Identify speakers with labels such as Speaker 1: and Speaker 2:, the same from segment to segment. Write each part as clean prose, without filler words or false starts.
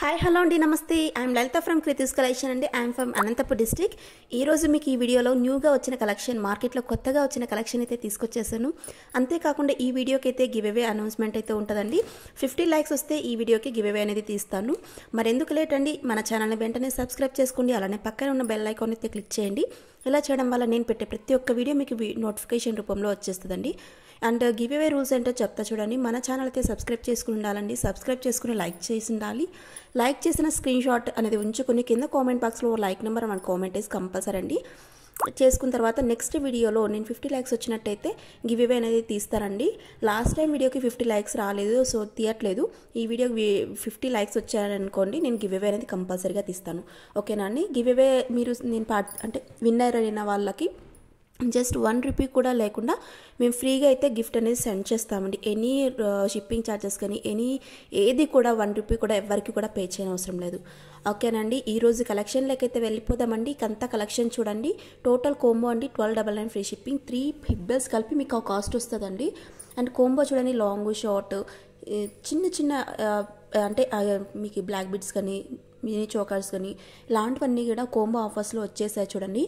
Speaker 1: Hi hello అండి నమస్తే I'm Lalitha from క్రితిస్ collection అండి ఐఎమ్ ఫ్రమ్ అనంతపూర్ డిస్ట్రిక్ట్. ఈరోజు మీకు ఈ వీడియోలో న్యూగా వచ్చిన కలెక్షన్, మార్కెట్లో కొత్తగా వచ్చిన కలెక్షన్ అయితే తీసుకొచ్చేసాను. అంతేకాకుండా ఈ వీడియోకి అయితే గివ్ అవే అనౌన్స్మెంట్ అయితే ఉంటుందండి. 50 లైక్స్ వస్తే ఈ వీడియోకి గివ్ అవే అనేది తీస్తాను. మరి ఎందుకు లేట్ అండి, మన ఛానల్ని వెంటనే సబ్స్క్రైబ్ చేసుకోండి. అలానే పక్కన ఉన్న బెల్ ఐకాన్ అయితే క్లిక్ చేయండి. ఇలా చేయడం వల్ల నేను పెట్టే ప్రతి ఒక్క వీడియో మీకు నోటిఫికేషన్ రూపంలో వచ్చేస్తుందండి. అండ్ గివ్ అవే రూల్స్ ఏంటో చెప్తా చూడండి. మన ఛానల్ అయితే సబ్స్క్రైబ్ చేసుకుని ఉండాలండి. సబ్స్క్రైబ్ చేసుకుని లైక్ చేసి ఉండాలి. లైక్ చేసిన స్క్రీన్ షాట్ అనేది ఉంచుకొని కింద కామెంట్ బాక్స్లో లైక్ నెంబర్ మన కామెంట్ వేసి కంపల్సరీ అండి. చేసుకున్న తర్వాత నెక్స్ట్ వీడియోలో నేను 50 లైక్స్ వచ్చినట్టయితే గివ్ అవే అనేది తీస్తారండి. లాస్ట్ టైం వీడియోకి 50 లైక్స్ రాలేదు, సో తీయట్లేదు. ఈ వీడియోకి 50 లైక్స్ వచ్చారనుకోండి, నేను గివ్ అవే అనేది కంపల్సరీగా తీస్తాను. ఓకేనా అండి. గివ్ అవే మీరు అంటే విన్నర్ అయిన వాళ్ళకి జస్ట్ 1 రూపీ కూడా లేకుండా మేము ఫ్రీగా అయితే గిఫ్ట్ అనేది సెండ్ చేస్తామండి. ఎనీ షిప్పింగ్ ఛార్జెస్ కానీ ఏది కూడా 1 రూపీ కూడా ఎవరికి కూడా పే చేయని అవసరం లేదు. ఓకేనండి. ఈరోజు కలెక్షన్లోకి అయితే వెళ్ళిపోదామండి. అంతా కలెక్షన్ చూడండి. టోటల్ కోంబో అండి 1299 ఫ్రీ షిప్పింగ్. 3 హిబ్బల్స్ కలిపి మీకు ఆ కాస్ట్ వస్తుందండి. అండ్ కోంబో చూడండి, లాంగ్ షార్ట్ చిన్న చిన్న అంటే మీకు బ్లాక్ బిట్స్ కానీ మినీ చోకర్స్ కానీ ఇలాంటివన్నీ కూడా కోంబో ఆఫర్స్లో వచ్చేసాయి చూడండి.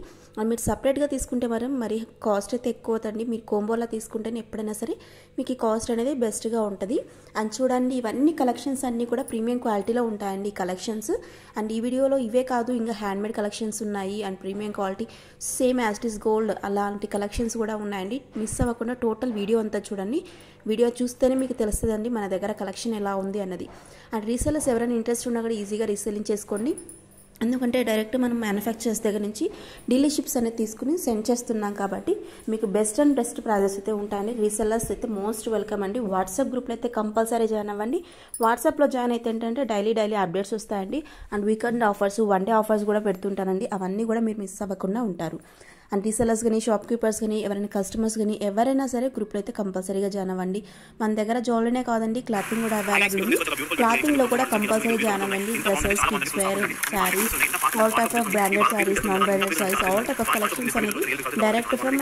Speaker 1: మీరు సపరేట్గా తీసుకుంటే మరి కాస్ట్ అయితే ఎక్కువ అవుతుంది. మీరు కోంబోలా తీసుకుంటేనే ఎప్పుడైనా సరే మీకు ఈ కాస్ట్ అనేది బెస్ట్గా ఉంటుంది. అండ్ చూడండి, ఇవన్నీ కలెక్షన్స్ అన్నీ కూడా ప్రీమియం క్వాలిటీలో ఉంటాయండి ఈ కలెక్షన్స్. అండ్ ఈ వీడియోలో ఇవే కాదు, ఇంకా హ్యాండ్మేడ్ కలెక్షన్స్ ఉన్నాయి. And premium quality same as it is gold అలాంటి కలెక్షన్స్ కూడా ఉన్నాయండి. మిస్ అవ్వకుండా టోటల్ వీడియో అంతా చూడండి. వీడియో చూస్తేనే మీకు తెలుస్తుందండి మన దగ్గర కలెక్షన్ ఎలా ఉంది అన్నది. అండ్ రీసెల్లర్స్ ఎవరైనా ఇంట్రెస్ట్ ఉన్నా కూడా ఈజీగా రీసెల్లింగ్ చేసుకోండి. ఎందుకంటే డైరెక్ట్ మనం మ్యానుఫ్యాక్చరర్స్ దగ్గర నుంచి డీలర్షిప్స్ అనేది తీసుకుని సెండ్ చేస్తున్నాం కాబట్టి మీకు బెస్ట్ ప్రైజెస్ అయితే ఉంటాయండి. రీసెల్లర్స్ అయితే మోస్ట్ వెల్కమ్ అండి. వాట్సాప్ గ్రూప్లో అయితే కంపల్సరీ జాయిన్ అవ్వండి. వాట్సాప్లో జాయిన్ అయితే ఏంటంటే డైలీ అప్డేట్స్ వస్తాయండి. And weekend offers, 1 day offers కూడా పెడుతుంటానండి. అవన్నీ కూడా మీరు మిస్ అవ్వకుండా ఉంటారు. అండ్ రీసెల్లర్స్ కానీ, షాప్ కీపర్స్ కానీ, ఎవరైనా కస్టమర్స్ కానీ ఎవరైనా సరే గ్రూప్లో అయితే కంపల్సరీగా జాయిన్ అవ్వండి. మన దగ్గర జ్యువెలరీనే కాదండి, క్లాతింగ్ కూడా అవైలబుల్ ఉంది. క్లాతింగ్లో కూడా కంపల్సరీ జాయిన్ అవ్వండి. Dresses, kids wear, sarees, all type of branded sarees, non branded sarees, all type of collections అనేది డైరెక్ట్ ఫ్రమ్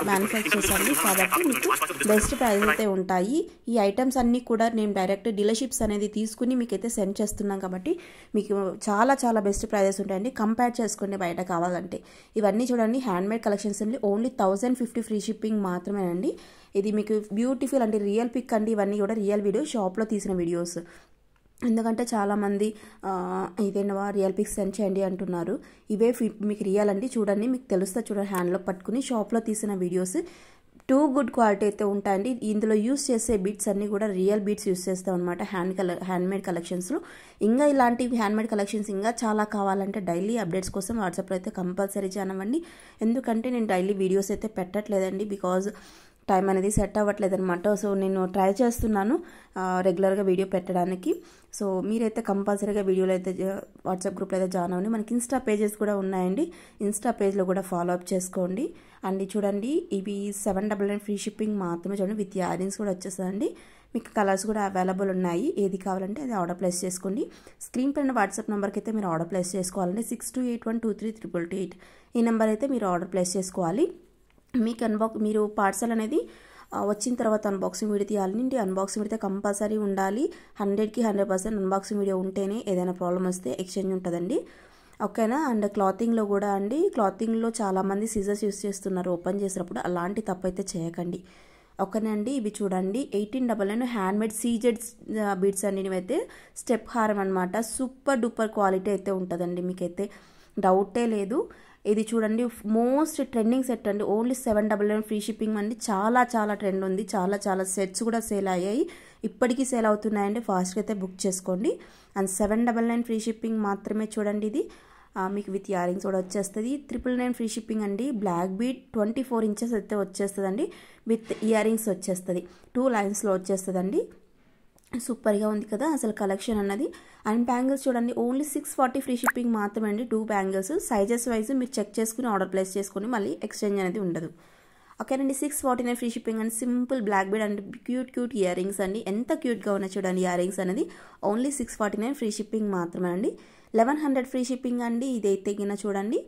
Speaker 1: మ్యానుఫ్యాక్చరర్స్ అండి. కాబట్టి మీకు బెస్ట్ ప్రైస్ అయితే ఉంటాయి. ఈ ఐటమ్స్ అన్నీ కూడా నేను డైరెక్ట్ డీలర్షిప్స్ అనేది తీసుకుని మీకైతే సెండ్ చేస్తున్నాం కాబట్టి మీకు చాలా చాలా బెస్ట్ ప్రైజెస్ ఉంటాయండి. కంపేర్ చేసుకోండి బయట కావాలంటే. ఇవన్నీ చూడండి, హ్యాండ్మేడ్ కలెక్షన్స్ అండి. ఓన్లీ 1050 ఫ్రీ షిప్పింగ్ మాత్రమేనండి. ఇది మీకు బ్యూటిఫుల్ అండి, రియల్ పిక్ అండి. ఇవన్నీ కూడా రియల్ వీడియో, షాప్లో తీసిన వీడియోస్. ఎందుకంటే చాలామంది ఇదేనా రియల్ పిక్స్ సెండ్ చేయండి అంటున్నారు. ఇవే మీకు రియల్ అండి. చూడండి, మీకు తెలుస్తా చూడండి. హ్యాండ్లో పట్టుకుని షాప్లో తీసిన వీడియోస్ టూ గుడ్ క్వాలిటీ అయితే ఉంటాయండి. ఇందులో యూస్ చేసే బీట్స్ అన్నీ కూడా రియల్ బీట్స్ యూస్ చేస్తాం అనమాట హ్యాండ్మేడ్ కలెక్షన్స్లో. ఇంకా ఇలాంటివి హ్యాండ్మేడ్ కలెక్షన్స్ ఇంకా చాలా కావాలంటే డైలీ అప్డేట్స్ కోసం వాట్సాప్లో అయితే కంపల్సరీ జాయిన్ అవ్వండి. ఎందుకంటే నేను డైలీ వీడియోస్ అయితే పెట్టట్లేదండి, బికాజ్ టైం అనేది సెట్ అవ్వట్లేదు అనమాట. సో నేను ట్రై చేస్తున్నాను రెగ్యులర్గా వీడియో పెట్టడానికి. సో మీరైతే కంపల్సరీగా వీడియోలో అయితే వాట్సాప్ గ్రూప్లో అయితే జాయిన్ అవ్వండి. మనకి ఇన్స్టా పేజెస్ కూడా ఉన్నాయండి. ఇన్స్టా పేజ్లో కూడా ఫాలో అప్ చేసుకోండి. అండ్ చూడండి, ఇవి 799 ఫ్రీ షిప్పింగ్ మాత్రమే. చూడండి, విత్ ఇయరింగ్స్ కూడా వచ్చేస్తుందండి. మీకు కలర్స్ కూడా అవైలబుల్ ఉన్నాయి. ఏది కావాలంటే అది ఆర్డర్ ప్లేస్ చేసుకోండి. స్క్రీన్ పైన వాట్సాప్ నెంబర్కి అయితే మీరు ఆర్డర్ ప్లేస్ చేసుకోవాలండి. 6281233288 ఈ నెంబర్ అయితే మీరు ఆర్డర్ ప్లేస్ చేసుకోవాలి. మీరు పార్సల్ అనేది వచ్చిన తర్వాత అన్బాక్సింగ్ వీడియో తీయాలండి. అన్బాక్సింగ్ వీడియో కంపల్సరీ ఉండాలి. 100కి 100% అన్బాక్సింగ్ వీడియో ఉంటేనే ఏదైనా ప్రాబ్లం వస్తే ఎక్స్చేంజ్ ఉంటుందండి. ఓకేనా. అండ్ క్లాతింగ్లో కూడా అండి, క్లాతింగ్లో చాలామంది సీజర్స్ యూస్ చేస్తున్నారు ఓపెన్ చేసినప్పుడు. అలాంటి తప్పు అయితే చేయకండి. ఓకేనా అండి. ఇవి చూడండి, 1899 హ్యాండ్మేడ్ సీజెడ్ బీడ్స్ అండి. ఇవైతే స్టెప్ హారం అనమాట. సూపర్ డూపర్ క్వాలిటీ అయితే ఉంటుందండి, మీకైతే డౌటే లేదు. ఇది చూడండి, మోస్ట్ ట్రెండింగ్ సెట్ అండి. ఓన్లీ 799 ఫ్రీ షిప్పింగ్ అండి. చాలా చాలా ట్రెండ్ ఉంది. చాలా చాలా సెట్స్ కూడా సేల్ అయ్యాయి, ఇప్పటికీ సేల్ అవుతున్నాయండి. ఫాస్ట్గా అయితే బుక్ చేసుకోండి. అండ్ 799 ఫ్రీ షిప్పింగ్ మాత్రమే. చూడండి, ఇది మీకు విత్ ఇయరింగ్స్ కూడా వచ్చేస్తుంది. 999 ఫ్రీ షిప్పింగ్ అండి. బ్లాక్ బీడ్ 24 ఇంచెస్ అయితే వచ్చేస్తుందండి. విత్ ఇయరింగ్స్ వచ్చేస్తుంది. 2 లైన్స్లో వచ్చేస్తుందండి. సూపర్గా ఉంది కదా అసలు కలెక్షన్ అన్నది. అండ్ బ్యాంగిల్స్ చూడండి, ఓన్లీ 640 ఫ్రీ షిప్పింగ్ మాత్రమే అండి. 2 బ్యాంగిల్స్ సైజెస్ వైజ్ మీరు చెక్ చేసుకుని ఆర్డర్ ప్లేస్ చేసుకుని మళ్ళీ ఎక్స్చేంజ్ అనేది ఉండదు. ఓకేనండి. 649 free shipping and simple black bead and cute earrings అండి. ఎంత క్యూట్గా ఉన్నాయి చూడండి ఇయరింగ్స్ అనేది. ఓన్లీ 649 ఫ్రీ షిప్పింగ్ మాత్రమే అండి. 1100 ఫ్రీ షిప్పింగ్ అండి. ఇదైతే గిన చూడండి,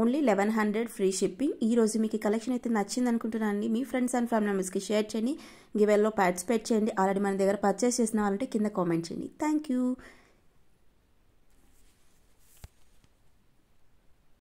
Speaker 1: ఓన్లీ 1100 ఫ్రీ షిప్పింగ్. ఈ రోజు మీకు కలెక్షన్ అయితే నచ్చింది అనుకుంటున్నాను. మీ ఫ్రెండ్స్ అండ్ ఫ్యామిలీ మెంబర్స్కి షేర్ చేయండి. గివెల్లో పార్టిసిపేట్ చేయండి. ఆల్రెడీ మన దగ్గర పర్చేస్ చేసిన వాళ్ళంటే కింద కామెంట్ చేయండి. Thank you.